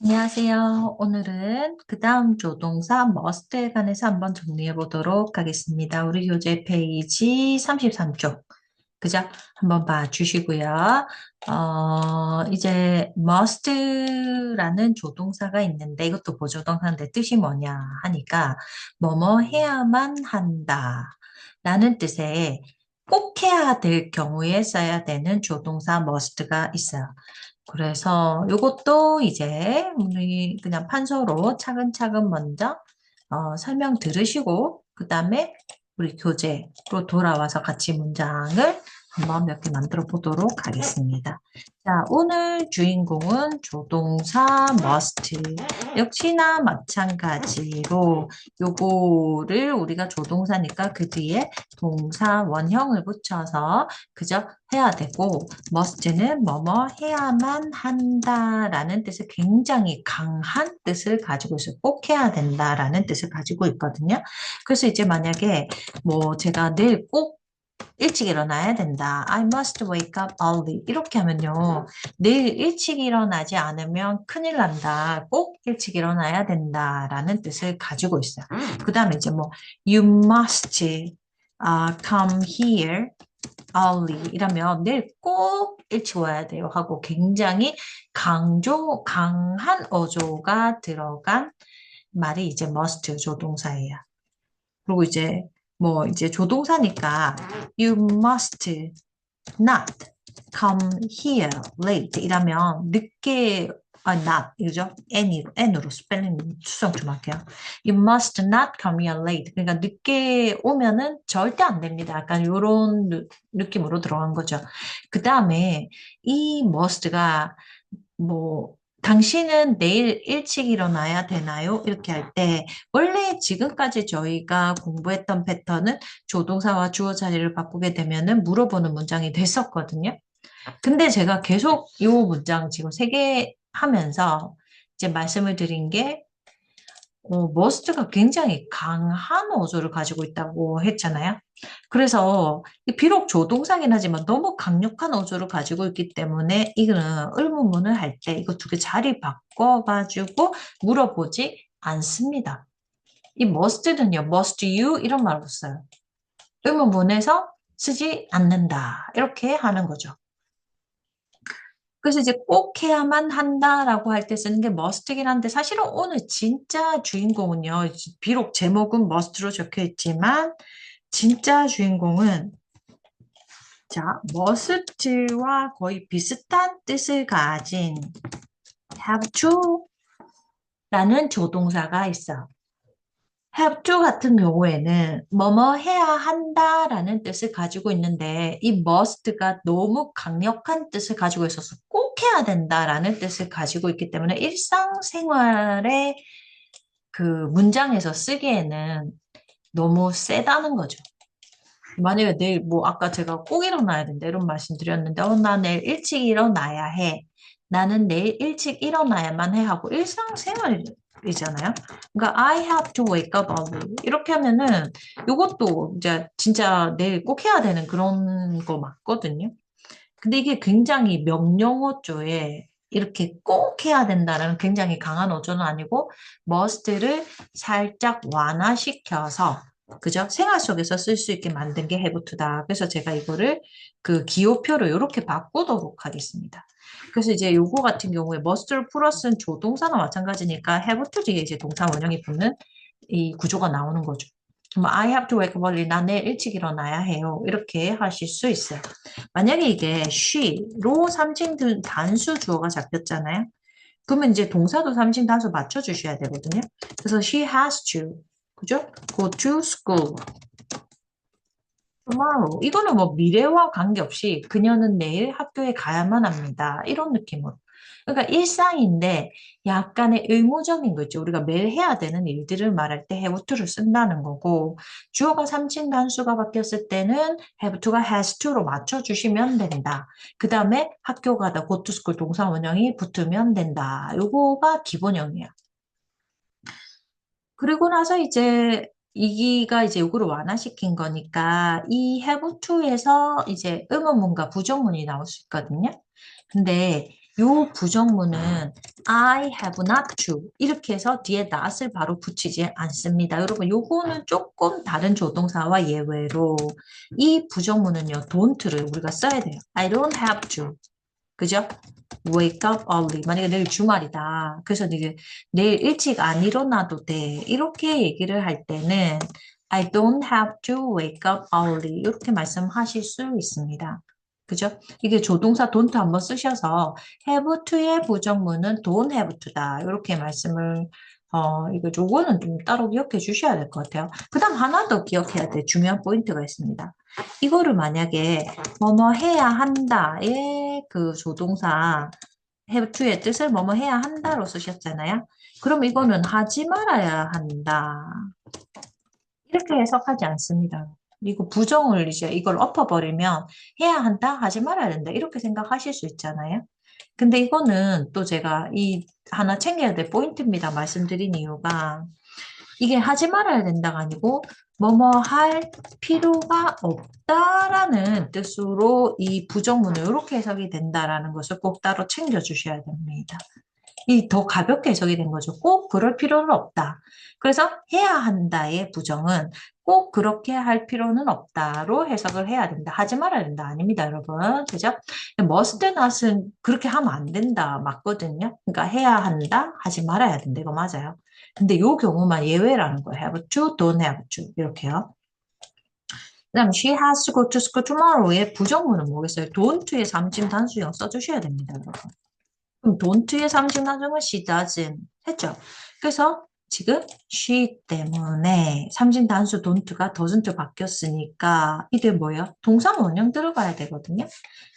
안녕하세요. 오늘은 그 다음 조동사 must에 관해서 한번 정리해 보도록 하겠습니다. 우리 교재 페이지 33쪽. 그죠? 한번 봐주시고요. 이제 must라는 조동사가 있는데 이것도 보조동사인데 뜻이 뭐냐 하니까 뭐뭐 해야만 한다 라는 뜻의 꼭 해야 될 경우에 써야 되는 조동사 must가 있어요. 그래서 이것도 이제 우리 그냥 판서로 차근차근 먼저 설명 들으시고 그 다음에 우리 교재로 돌아와서 같이 문장을 한번 몇 개 만들어 보도록 하겠습니다. 자, 오늘 주인공은 조동사 must. 역시나 마찬가지로 요거를 우리가 조동사니까 그 뒤에 동사 원형을 붙여서 그저 해야 되고 must는 뭐뭐 해야만 한다라는 뜻을 굉장히 강한 뜻을 가지고 있어요. 꼭 해야 된다라는 뜻을 가지고 있거든요. 그래서 이제 만약에 뭐 제가 내일 꼭 일찍 일어나야 된다. I must wake up early. 이렇게 하면요. 내일 일찍 일어나지 않으면 큰일 난다. 꼭 일찍 일어나야 된다라는 뜻을 가지고 있어요. 그 다음에 이제 뭐 you must come here early 이라면 내일 꼭 일찍 와야 돼요 하고 굉장히 강한 어조가 들어간 말이 이제 must 조동사예요. 그리고 이제 뭐 이제 조동사니까 you must not come here late 이라면 늦게 not 이거죠? N으로 스펠링 수정 좀 할게요. You must not come here late. 그러니까 늦게 오면은 절대 안 됩니다. 약간 이런 느낌으로 들어간 거죠. 그 다음에 이 must가 뭐 당신은 내일 일찍 일어나야 되나요? 이렇게 할 때 원래 지금까지 저희가 공부했던 패턴은 조동사와 주어 자리를 바꾸게 되면은 물어보는 문장이 됐었거든요. 근데 제가 계속 이 문장 지금 세 개 하면서 이제 말씀을 드린 게 머스트가 굉장히 강한 어조를 가지고 있다고 했잖아요. 그래서 비록 조동사긴 하지만 너무 강력한 어조를 가지고 있기 때문에 이거는 의문문을 할 때 이거 두 개 자리 바꿔가지고 물어보지 않습니다. 이 must는요, must you 이런 말로 써요. 의문문에서 쓰지 않는다. 이렇게 하는 거죠. 그래서 이제 꼭 해야만 한다라고 할 때 쓰는 게 must이긴 한데 사실은 오늘 진짜 주인공은요. 비록 제목은 must로 적혀 있지만 진짜 주인공은 자, must와 거의 비슷한 뜻을 가진 have to라는 조동사가 있어. have to 같은 경우에는 뭐뭐 해야 한다라는 뜻을 가지고 있는데 이 must가 너무 강력한 뜻을 가지고 있어서 꼭 해야 된다라는 뜻을 가지고 있기 때문에 일상생활의 그 문장에서 쓰기에는 너무 세다는 거죠. 만약에 내일 뭐 아까 제가 꼭 일어나야 된다 이런 말씀 드렸는데 나 내일 일찍 일어나야 해. 나는 내일 일찍 일어나야만 해 하고 일상생활이잖아요. 그러니까 I have to wake up early. 이렇게 하면은 이것도 이제 진짜 내일 꼭 해야 되는 그런 거 맞거든요. 근데 이게 굉장히 명령어조에 이렇게 꼭 해야 된다는 굉장히 강한 어조는 아니고 must를 살짝 완화시켜서 그죠? 생활 속에서 쓸 수 있게 만든 게 have to다. 그래서 제가 이거를 그 기호표로 이렇게 바꾸도록 하겠습니다. 그래서 이제 요거 같은 경우에 must를 플러스는 조동사나 마찬가지니까 have to 뒤에 이제 동사 원형이 붙는 이 구조가 나오는 거죠. 뭐 I have to wake up early. 나 내일 일찍 일어나야 해요. 이렇게 하실 수 있어요. 만약에 이게 she로 삼칭 단수 주어가 잡혔잖아요. 그러면 이제 동사도 삼칭 단수 맞춰주셔야 되거든요. 그래서 she has to, 그죠? Go to school tomorrow. 이거는 뭐 미래와 관계없이 그녀는 내일 학교에 가야만 합니다. 이런 느낌으로. 그러니까 일상인데 약간의 의무적인 거 있죠. 우리가 매일 해야 되는 일들을 말할 때 have to를 쓴다는 거고 주어가 삼칭 단수가 바뀌었을 때는 have to가 has to로 맞춰주시면 된다. 그 다음에 학교 가다 go to school 동사 원형이 붙으면 된다. 요거가 기본형이에요. 그리고 나서 이제 이기가 이제 요거를 완화시킨 거니까 이 have to에서 이제 의문문과 부정문이 나올 수 있거든요. 근데 요 부정문은 I have not to 이렇게 해서 뒤에 not을 바로 붙이지 않습니다. 여러분 요거는 조금 다른 조동사와 예외로 이 부정문은요 don't를 우리가 써야 돼요. I don't have to. 그죠? Wake up early. 만약에 내일 주말이다. 그래서 이게 내일 일찍 안 일어나도 돼. 이렇게 얘기를 할 때는 I don't have to wake up early. 이렇게 말씀하실 수 있습니다. 그죠? 이게 조동사 don't 한번 쓰셔서 have to의 부정문은 don't have to다. 이렇게 말씀을 이거 요거는 좀 따로 기억해 주셔야 될 것 같아요. 그 다음 하나 더 기억해야 될 중요한 포인트가 있습니다. 이거를 만약에 뭐뭐 해야 한다의 그 조동사 have to의 뜻을 뭐뭐 해야 한다로 쓰셨잖아요. 그럼 이거는 하지 말아야 한다. 이렇게 해석하지 않습니다. 이거 부정을 이제 이걸 엎어버리면 해야 한다, 하지 말아야 된다. 이렇게 생각하실 수 있잖아요. 근데 이거는 또 제가 이 하나 챙겨야 될 포인트입니다. 말씀드린 이유가 이게 하지 말아야 된다가 아니고 뭐뭐 할 필요가 없다라는 뜻으로 이 부정문을 이렇게 해석이 된다라는 것을 꼭 따로 챙겨주셔야 됩니다. 이 더 가볍게 해석이 된 거죠. 꼭 그럴 필요는 없다. 그래서 해야 한다의 부정은 꼭 그렇게 할 필요는 없다로 해석을 해야 된다. 하지 말아야 된다. 아닙니다, 여러분. 그죠? must not은 그렇게 하면 안 된다. 맞거든요. 그러니까 해야 한다, 하지 말아야 된다. 이거 맞아요. 근데 요 경우만 예외라는 거예요. have to, don't have to. 이렇게요. 그다음 she has to go to school tomorrow의 부정문은 뭐겠어요? don't의 삼진 단수형 써주셔야 됩니다, 여러분. 그럼 don't의 삼진 단수형은 she doesn't 했죠. 그래서 지금 she 때문에 삼진 단수 don't가 doesn't 바뀌었으니까 이게 뭐예요? 동사 원형 들어가야 되거든요.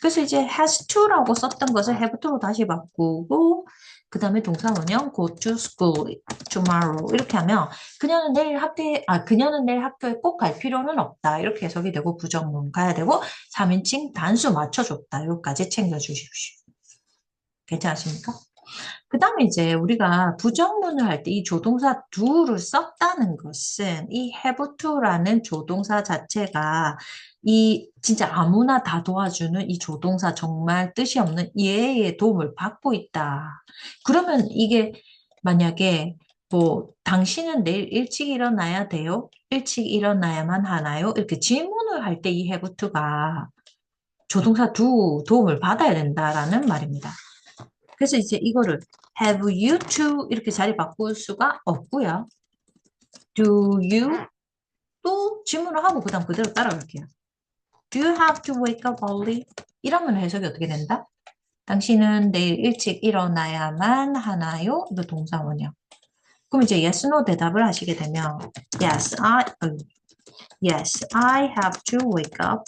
그래서 이제 has to라고 썼던 것을 have to로 다시 바꾸고 그 다음에 동사 원형 go to school tomorrow 이렇게 하면 그녀는 내일 학교에 꼭 갈 필요는 없다. 이렇게 해석이 되고 부정문 가야 되고 3인칭 단수 맞춰줬다. 여기까지 챙겨주십시오. 괜찮으십니까? 그 다음에 이제 우리가 부정문을 할 때 이 조동사 do를 썼다는 것은 이 have to라는 조동사 자체가 이 진짜 아무나 다 도와주는 이 조동사 정말 뜻이 없는 얘의 도움을 받고 있다. 그러면 이게 만약에 뭐 당신은 내일 일찍 일어나야 돼요? 일찍 일어나야만 하나요? 이렇게 질문을 할 때 이 have to가 조동사 do 도움을 받아야 된다라는 말입니다. 그래서 이제 이거를 have you to 이렇게 자리 바꿀 수가 없고요. Do you 또 질문을 하고 그다음 그대로 따라갈게요. Do you have to wake up early? 이러면 해석이 어떻게 된다? 당신은 내일 일찍 일어나야만 하나요? 이거 동사 원형. 그럼 이제 yes, no 대답을 하시게 되면 yes, I have to wake up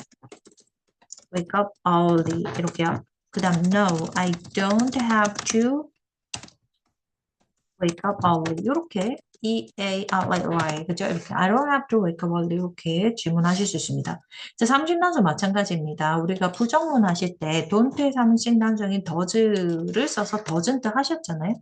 early 이렇게요. 그다음 no, I don't have to wake up early 이렇게 E-A-R-Y 그죠? 이렇게 I don't have to wake up early 이렇게 질문하실 수 있습니다. 자, 삼진단수 마찬가지입니다. 우리가 부정문 하실 때 don't의 삼진단수인 does를 써서 doesn't 하셨잖아요.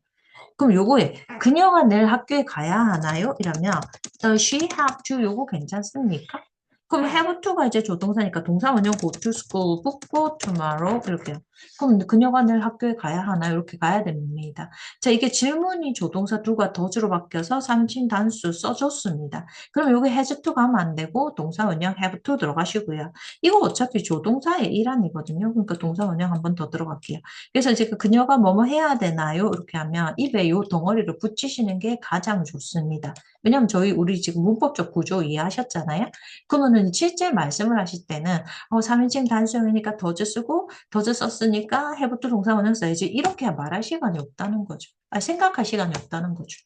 그럼 요거에 그녀가 내일 학교에 가야 하나요? 이러면 does she have to 요거 괜찮습니까? 그럼 have to가 이제 조동사니까 동사 원형 go to school, 붙고 tomorrow 이렇게요. 그럼 그녀가 내일 학교에 가야 하나요? 이렇게 가야 됩니다. 자, 이게 질문이 조동사 do가 does로 바뀌어서 삼진 단수 써줬습니다. 그럼 여기 has to 가면 안 되고 동사 원형 have to 들어가시고요. 이거 어차피 조동사의 일환이거든요. 그러니까 동사 원형 한 번 더 들어갈게요. 그래서 이제 그녀가 뭐뭐 해야 되나요? 이렇게 하면 입에 요 덩어리를 붙이시는 게 가장 좋습니다. 왜냐면 우리 지금 문법적 구조 이해하셨잖아요? 그러면은 실제 말씀을 하실 때는 3인칭 단수형이니까 더즈 쓰고 더즈 썼으니까 have to 동사 원형 써야지 이렇게 말할 시간이 없다는 거죠. 생각할 시간이 없다는 거죠.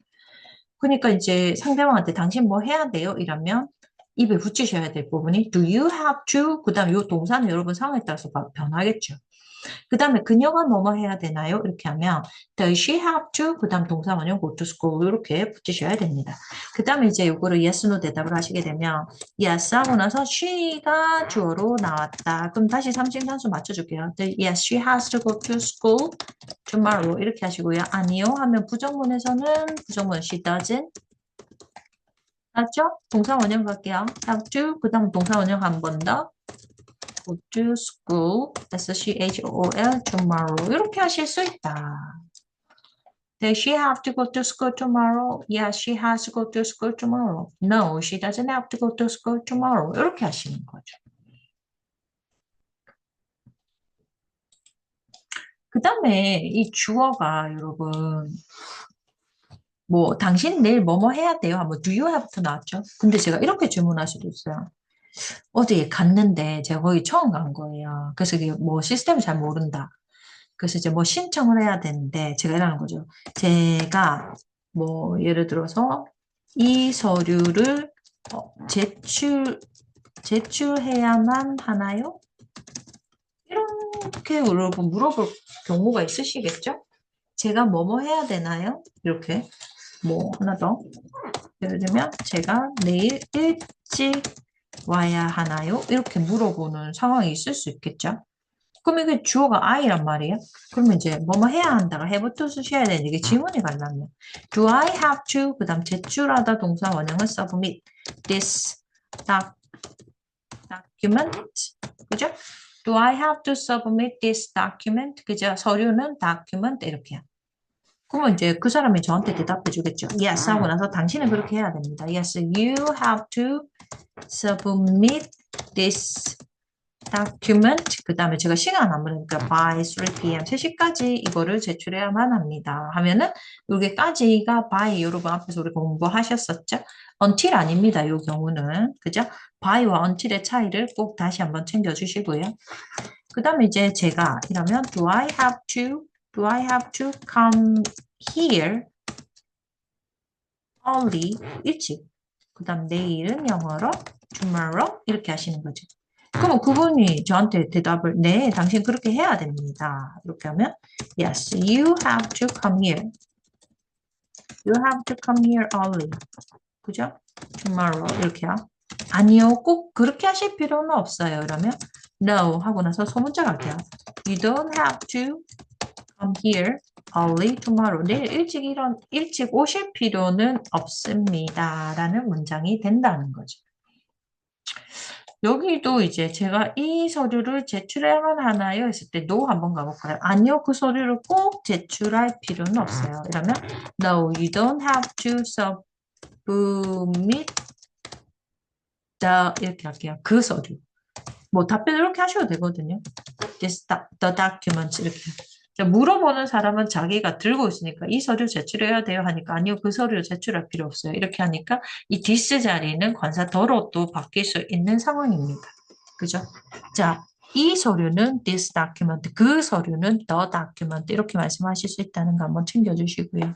그러니까 이제 상대방한테 당신 뭐 해야 돼요? 이러면 입에 붙이셔야 될 부분이 do you have to 그 다음에 이 동사는 여러분 상황에 따라서 변하겠죠. 그 다음에 그녀가 뭐뭐 해야 되나요? 이렇게 하면 does she have to? 그 다음 동사 원형 go to school 이렇게 붙이셔야 됩니다. 그 다음에 이제 이거를 yes, no 대답을 하시게 되면 yes 하고 나서 she가 주어로 나왔다. 그럼 다시 삼식 단수 맞춰줄게요. Yes, she has to go to school tomorrow 이렇게 하시고요. 아니요 하면 부정문에서는 부정문 she doesn't 맞죠? 동사 원형 갈게요. have to 그 다음 동사 원형 한 번 더. go to school, school, tomorrow. 이렇게 하실 수 있다. Does she have to go to school tomorrow? Yes, she has to go to school tomorrow. No, she doesn't have to go to school tomorrow. 이렇게 하시는 거죠. 그 다음에 이 주어가 여러분 뭐 당신 내일 뭐뭐 해야 돼요? 하면 do you have to 나왔죠? 근데 제가 이렇게 질문할 수도 있어요. 어디에 갔는데 제가 거기 처음 간 거예요. 그래서 이게 뭐 시스템을 잘 모른다. 그래서 이제 뭐 신청을 해야 되는데 제가 이러는 거죠. 제가 뭐 예를 들어서 이 서류를 제출해야만 하나요? 이렇게 여러분 물어볼 경우가 있으시겠죠? 제가 뭐뭐 해야 되나요? 이렇게 뭐 하나 더 예를 들면 제가 내일 일찍 와야 하나요? 이렇게 물어보는 상황이 있을 수 있겠죠? 그럼 이게 주어가 I란 말이에요? 그러면 이제 뭐뭐 해야 한다가 have to 쓰셔야 되는데 이게 지문이 가려면 Do I have to 그 다음 제출하다 동사 원형은 submit this document 그죠? Do I have to submit this document? 그죠? 서류는 document 이렇게요. 그러면 이제 그 사람이 저한테 대답해 주겠죠. Yes 하고 나서 당신은 그렇게 해야 됩니다. Yes, you have to submit this document. 그 다음에 제가 시간 안 보니까 by 3 p.m. 3시까지 이거를 제출해야만 합니다. 하면은 여기까지가 by 여러분 앞에서 우리 공부하셨었죠? until 아닙니다. 이 경우는. 그죠? by와 until의 차이를 꼭 다시 한번 챙겨주시고요. 그 다음에 이제 제가 이러면 do I have to come here early 일찍 그 다음 내일은 영어로 tomorrow 이렇게 하시는 거죠. 그러면 그분이 저한테 대답을 네, 당신 그렇게 해야 됩니다. 이렇게 하면 yes, you have to come here. You have to come here early. 그죠? tomorrow 이렇게요. 아니요, 꼭 그렇게 하실 필요는 없어요. 그러면 no 하고 나서 소문자 갈게요. You don't have to come here early tomorrow. 내일 일찍 오실 필요는 없습니다. 라는 문장이 된다는 거죠. 여기도 이제 제가 이 서류를 제출해야만 하나요? 했을 때 no 한번 가볼까요? 아니요, 그 서류를 꼭 제출할 필요는 없어요. 이러면 no, you don't have to submit 이렇게 할게요. 그 서류. 뭐 답변 이렇게 하셔도 되거든요. the document 이렇게. 물어보는 사람은 자기가 들고 있으니까 이 서류 제출해야 돼요 하니까 아니요 그 서류 제출할 필요 없어요. 이렇게 하니까 이 this 자리는 관사 더로 또 바뀔 수 있는 상황입니다. 그죠? 자, 이 서류는 this document, 그 서류는 the document 이렇게 말씀하실 수 있다는 거 한번 챙겨주시고요.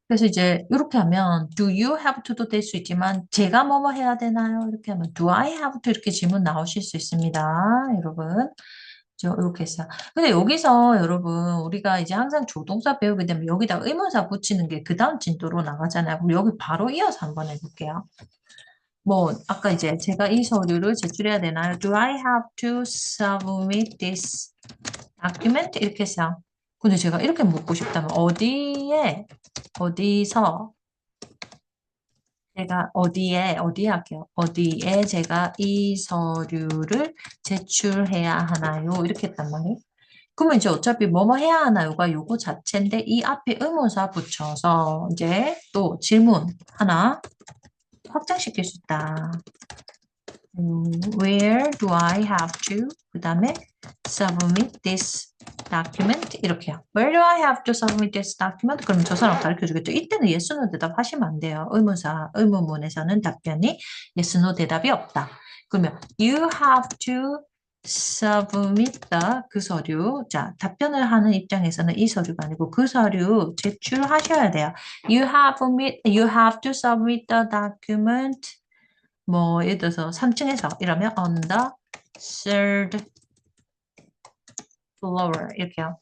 그래서 이제 이렇게 하면 do you have to도 될 수 있지만 제가 뭐뭐 해야 되나요? 이렇게 하면 do I have to 이렇게 질문 나오실 수 있습니다. 여러분. 이렇게 했어요. 근데 여기서 여러분 우리가 이제 항상 조동사 배우게 되면 여기다 의문사 붙이는 게 그 다음 진도로 나가잖아요. 그럼 여기 바로 이어서 한번 해볼게요. 뭐 아까 이제 제가 이 서류를 제출해야 되나요? Do I have to submit this document? 이렇게 했어요. 근데 제가 이렇게 묻고 싶다면 어디서 제가 어디에 할게요. 어디에 제가 이 서류를 제출해야 하나요? 이렇게 했단 말이에요. 그러면 이제 어차피 뭐뭐 해야 하나요가 요거 자체인데 이 앞에 의문사 붙여서 이제 또 질문 하나 확장시킬 수 있다. Where do I have to? 그 다음에 submit this document 이렇게요. Where do I have to submit this document? 그럼 저 사람 가르쳐 주겠죠. 이때는 yes, no 대답하시면 안 돼요. 의문문에서는 답변이 yes, no 대답이 없다. 그러면 you have to submit 그 서류. 자, 답변을 하는 입장에서는 이 서류가 아니고 그 서류 제출하셔야 돼요. You have to submit the document. 뭐 예를 들어서 3층에서 이러면 on the third floor 이렇게요.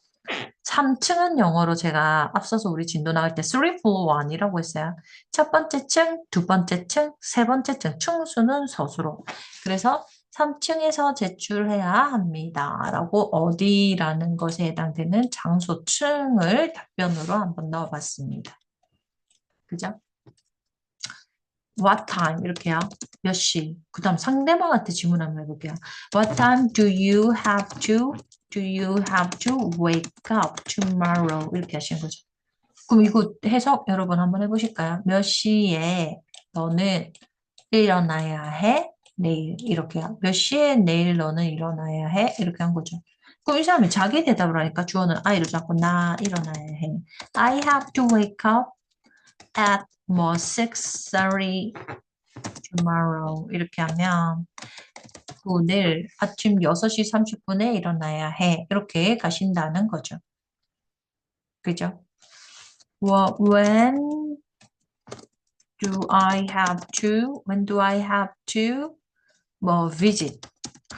3층은 영어로 제가 앞서서 우리 진도 나갈 때 3 floor 1이라고 했어요. 첫 번째 층, 두 번째 층, 세 번째 층, 층수는 서수로. 그래서 3층에서 제출해야 합니다. 라고 어디라는 것에 해당되는 장소, 층을 답변으로 한번 넣어봤습니다. 그죠? What time 이렇게요. 몇 시. 그 다음 상대방한테 질문 한번 해볼게요. What time do you have to wake up tomorrow? 이렇게 하시는 거죠. 그럼 이거 해석 여러분 한번 해보실까요? 몇 시에 너는 일어나야 해? 내일 이렇게요. 몇 시에 내일 너는 일어나야 해? 이렇게 한 거죠. 그럼 이 사람이 자기 대답을 하니까 주어는 I를 잡고 나 일어나야 해. I have to wake up at 뭐 6:30 tomorrow 이렇게 하면 그 내일 아침 6시 30분에 일어나야 해. 이렇게 가신다는 거죠. 그죠? When when do I have to 뭐 visit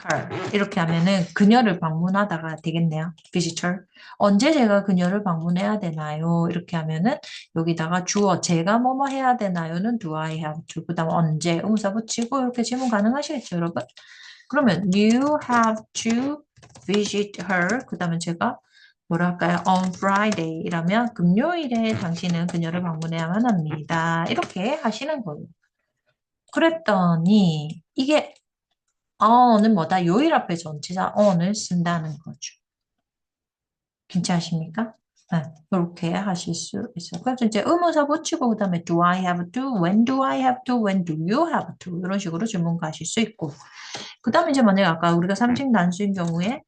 her 이렇게 하면은 그녀를 방문하다가 되겠네요. visitor. 언제 제가 그녀를 방문해야 되나요? 이렇게 하면은 여기다가 주어 제가 뭐뭐 해야 되나요는 do I have to 그다음 언제 의문사 붙이고 이렇게 질문 가능하시겠죠, 여러분? 그러면 you have to visit her 그다음에 제가 뭐라 할까요? On Friday 이라면 금요일에 당신은 그녀를 방문해야만 합니다. 이렇게 하시는 거예요. 그랬더니 이게 on은 뭐다? 요일 앞에 전치사 on을 쓴다는 거죠. 괜찮으십니까? 네, 그렇게 하실 수 있어요. 그래서 이제 의문사 붙이고 그다음에 do I have to, when do I have to, when do you have to 이런 식으로 질문 가실 수 있고 그다음에 이제 만약에 아까 우리가 삼식 단수인 경우에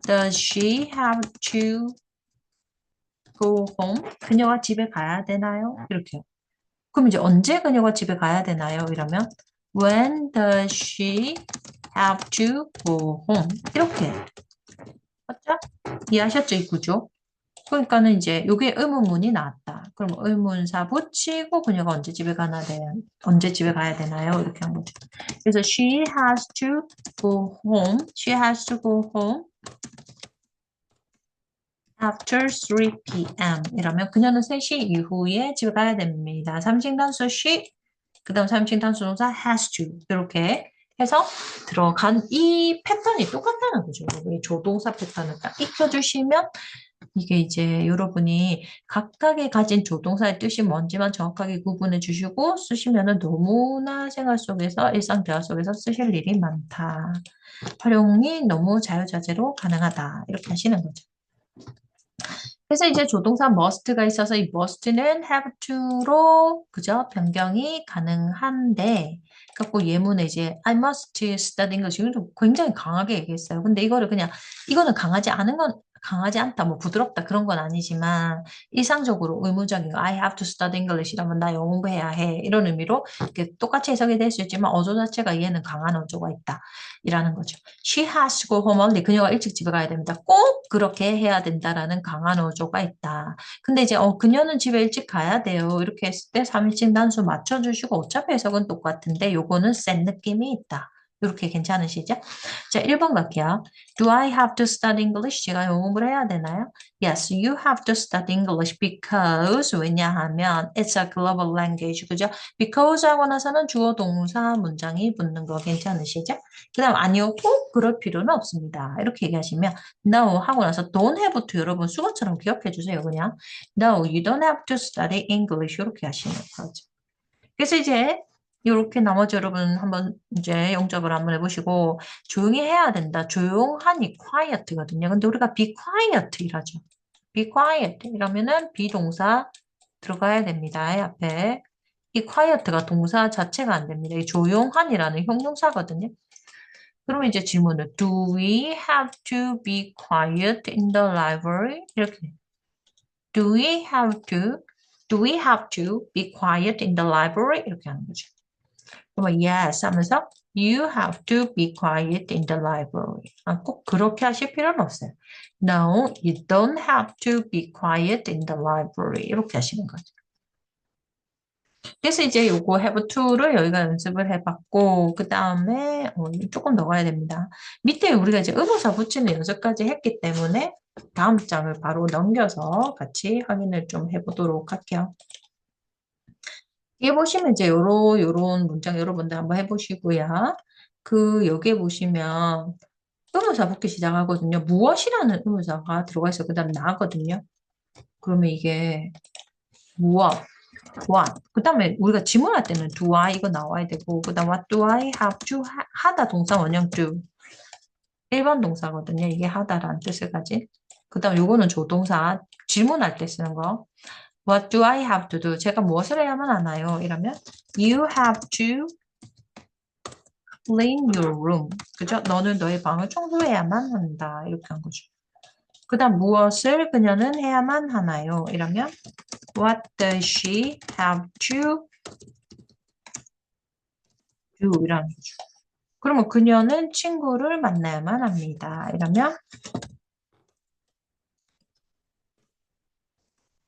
does she have to go home? 그녀가 집에 가야 되나요? 이렇게요. 그럼 이제 언제 그녀가 집에 가야 되나요? 이러면 when does she have to go home? 이렇게 맞죠? 이해하셨죠? 이 구조? 그러니까는 이제 요게 의문문이 나왔다. 그럼 의문사 붙이고 그녀가 언제 집에 가나 돼? 언제 집에 가야 되나요? 이렇게 한 거죠. 그래서 she has to go home. She has to go home after 3 p.m. 이러면 그녀는 3시 이후에 집에 가야 됩니다. 삼식 단수 she, 그 다음 삼식 단수 동사 has to 이렇게 해서 들어간 이 패턴이 똑같다는 거죠. 이 조동사 패턴을 딱 익혀주시면 이게 이제 여러분이 각각의 가진 조동사의 뜻이 뭔지만 정확하게 구분해 주시고 쓰시면은 너무나 생활 속에서 일상 대화 속에서 쓰실 일이 많다. 활용이 너무 자유자재로 가능하다. 이렇게 하시는 거죠. 그래서 이제 조동사 must가 있어서 이 must는 have to로 그죠? 변경이 가능한데 그래서 예문에 이제 I must study English 이것도 굉장히 강하게 얘기했어요. 근데 이거를 그냥 이거는 강하지 않다, 뭐 부드럽다 그런 건 아니지만 일상적으로 의무적인 거, I have to study English 이러면 나 영어 공부해야 해 이런 의미로 이렇게 똑같이 해석이 될 수 있지만 어조 자체가 얘는 강한 어조가 있다 이라는 거죠. She has to go home early. 그녀가 일찍 집에 가야 됩니다. 꼭 그렇게 해야 된다라는 강한 어조가 있다. 근데 이제 그녀는 집에 일찍 가야 돼요. 이렇게 했을 때 3인칭 단수 맞춰주시고 어차피 해석은 똑같은데 요거는 센 느낌이 있다. 이렇게 괜찮으시죠? 자, 1번 갈게요. Do I have to study English? 제가 영어 공부를 해야 되나요? Yes, you have to study English because 왜냐하면 it's a global language. 그죠? because 하고 나서는 주어 동사 문장이 붙는 거 괜찮으시죠? 그 다음 아니요 꼭 그럴 필요는 없습니다. 이렇게 얘기하시면 no 하고 나서 don't have to 여러분 수거처럼 기억해 주세요. 그냥 no you don't have to study English 이렇게 하시는 거죠. 그래서 이제 이렇게 나머지 여러분 한번 이제 영접을 한번 해보시고 조용히 해야 된다. 조용하니 quiet거든요. 근데 우리가 be quiet 이라죠. be quiet 이러면은 비동사 들어가야 됩니다. 앞에 이 quiet가 동사 자체가 안 됩니다. 이 조용한이라는 형용사거든요. 그러면 이제 질문을 Do we have to be quiet in the library? 이렇게 Do we have to Do we have to be quiet in the library? 이렇게 하는 거죠. 그러면 yes 하면서 You have to be quiet in the library. 꼭 그렇게 하실 필요는 없어요. No, you don't have to be quiet in the library. 이렇게 하시는 거죠. 그래서 이제 요거 have to를 여기가 연습을 해봤고 그 다음에 조금 더 가야 됩니다. 밑에 우리가 이제 의문사 붙이는 연습까지 했기 때문에 다음 장을 바로 넘겨서 같이 확인을 좀 해보도록 할게요. 여기 보시면 이제 요런 문장 여러분들 한번 해보시고요. 여기에 보시면 의문사 붙기 시작하거든요. 무엇이라는 의문사가 들어가 있어요. 그 다음 나거든요. 그러면 이게 무엇 want. 그 다음에 우리가 질문할 때는 do I 이거 나와야 되고, 그 다음 what do I have to 하다 동사 원형 do. 1번 동사거든요. 이게 하다라는 뜻을 가진. 그 다음 요거는 조동사 질문할 때 쓰는 거. What do I have to do? 제가 무엇을 해야만 하나요? 이러면 You have to clean your room. 그죠? 너는 너의 방을 청소해야만 한다. 이렇게 한 거죠. 그 다음 무엇을 그녀는 해야만 하나요? 이러면 What does she have to do? 이라는 거죠. 그러면 그녀는 친구를 만나야만 합니다. 이러면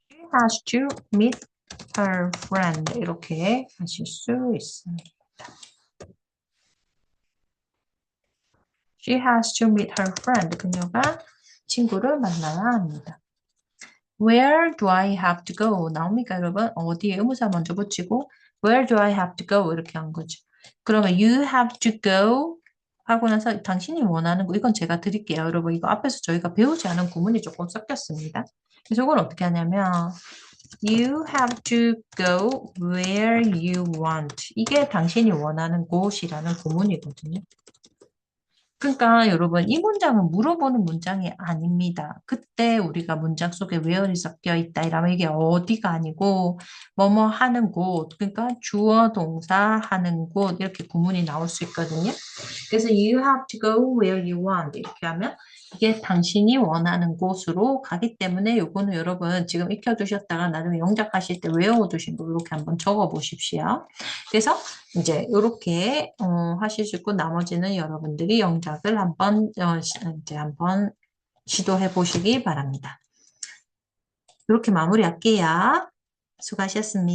She has to meet her friend. 이렇게 하실 수 있습니다. She has to meet her friend. 그녀가 친구를 만나야 합니다. Where do I have to go? 나옵니까, 여러분? 어디에 의무사 먼저 붙이고 Where do I have to go? 이렇게 한 거죠. 그러면 you have to go 하고 나서 당신이 원하는 거 이건 제가 드릴게요. 여러분 이거 앞에서 저희가 배우지 않은 구문이 조금 섞였습니다. 그래서 이걸 어떻게 하냐면 You have to go where you want. 이게 당신이 원하는 곳이라는 구문이거든요. 그러니까 여러분 이 문장은 물어보는 문장이 아닙니다. 그때 우리가 문장 속에 where이 섞여 있다 이러면 이게 어디가 아니고 뭐뭐 하는 곳 그러니까 주어 동사 하는 곳 이렇게 구문이 나올 수 있거든요. 그래서 you have to go where you want 이렇게 하면 이게 당신이 원하는 곳으로 가기 때문에 요거는 여러분 지금 익혀두셨다가 나중에 영작하실 때 외워두신 거 이렇게 한번 적어 보십시오. 그래서 이제 이렇게 하실 수 있고 나머지는 여러분들이 영작을 한번 이제 한번 시도해 보시기 바랍니다. 이렇게 마무리할게요. 수고하셨습니다.